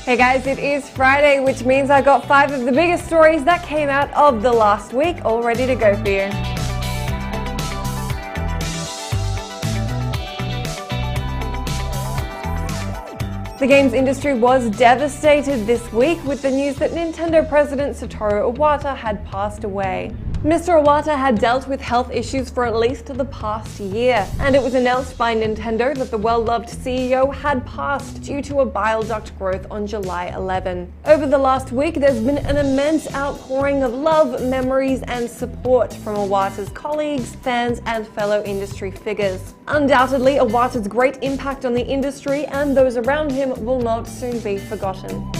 Hey guys, it is Friday, which means I got 5 of the biggest stories that came out of the last week all ready to go for you. The games industry was devastated this week with the news that Nintendo president Satoru Iwata had passed away. Mr. Iwata had dealt with health issues for at least the past year, and it was announced by Nintendo that the well-loved CEO had passed due to a bile duct growth on July 11. Over the last week, there's been an immense outpouring of love, memories, and support from Iwata's colleagues, fans, and fellow industry figures. Undoubtedly, Iwata's great impact on the industry and those around him will not soon be forgotten.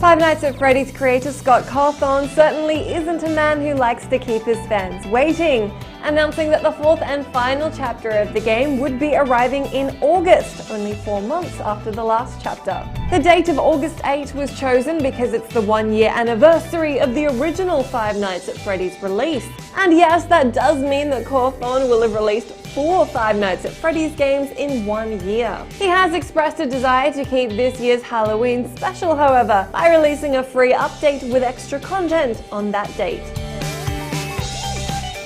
Five Nights at Freddy's creator Scott Cawthon certainly isn't a man who likes to keep his fans waiting, announcing that the 4th and final chapter of the game would be arriving in August, only 4 months after the last chapter. The date of August 8 was chosen because it's the 1-year anniversary of the original Five Nights at Freddy's release. And yes, that does mean that Cawthon will have released 4 Five Nights at Freddy's games in 1 year. He has expressed a desire to keep this year's Halloween special, however, by releasing a free update with extra content on that date.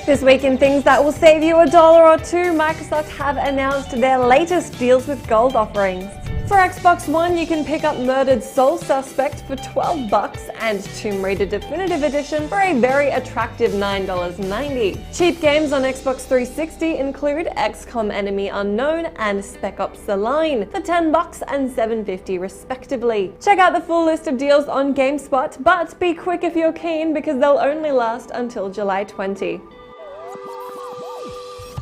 This week in things that will save you $1 or $2, Microsoft have announced their latest deals with gold offerings. For Xbox One, you can pick up Murdered Soul Suspect for $12 and Tomb Raider Definitive Edition for a very attractive $9.90. Cheap games on Xbox 360 include XCOM Enemy Unknown and Spec Ops: The Line for $10 and $7.50 respectively. Check out the full list of deals on GameSpot, but be quick if you're keen because they'll only last until July 20.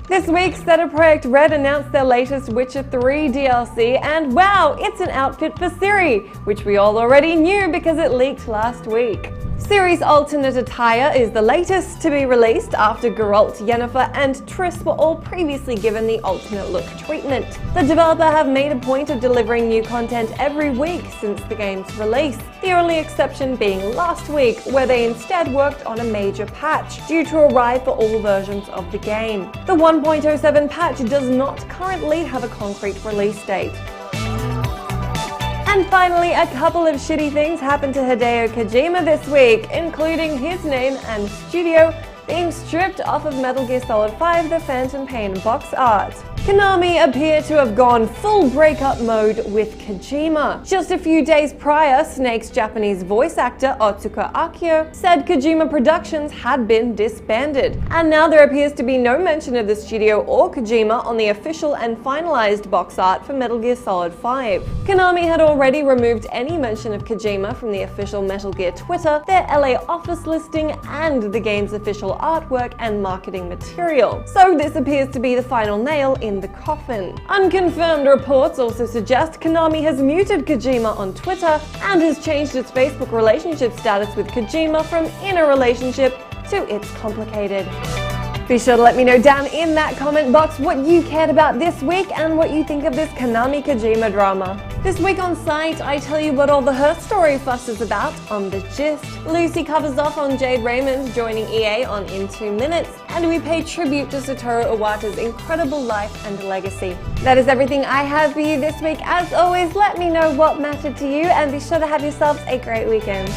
This week, CD Projekt Red announced their latest Witcher 3 DLC, and wow, it's an outfit for Ciri, which we all already knew because it leaked last week. Ciri's alternate attire is the latest to be released after Geralt, Yennefer, and Triss were all previously given the alternate look treatment. The developer have made a point of delivering new content every week since the game's release, the only exception being last week, where they instead worked on a major patch, due to arrive for all versions of the game. The 1.07 patch does not currently have a concrete release date. And finally, a couple of shitty things happened to Hideo Kojima this week, including his name and studio being stripped off of Metal Gear Solid 5 The Phantom Pain box art. Konami appear to have gone full breakup mode with Kojima. Just a few days prior, Snake's Japanese voice actor Otsuka Akio said Kojima Productions had been disbanded, and now there appears to be no mention of the studio or Kojima on the official and finalized box art for Metal Gear Solid 5. Konami had already removed any mention of Kojima from the official Metal Gear Twitter, their LA office listing, and the game's official artwork and marketing material. So this appears to be the final nail in the coffin. Unconfirmed reports also suggest Konami has muted Kojima on Twitter and has changed its Facebook relationship status with Kojima from in a relationship to it's complicated. Be sure to let me know down in that comment box what you cared about this week and what you think of this Konami Kojima drama. This week on site, I tell you what all the Her Story fuss is about on The Gist. Lucy covers off on Jade Raymond joining EA on In 2 Minutes, and we pay tribute to Satoru Iwata's incredible life and legacy. That is everything I have for you this week. As always, let me know what mattered to you, and be sure to have yourselves a great weekend.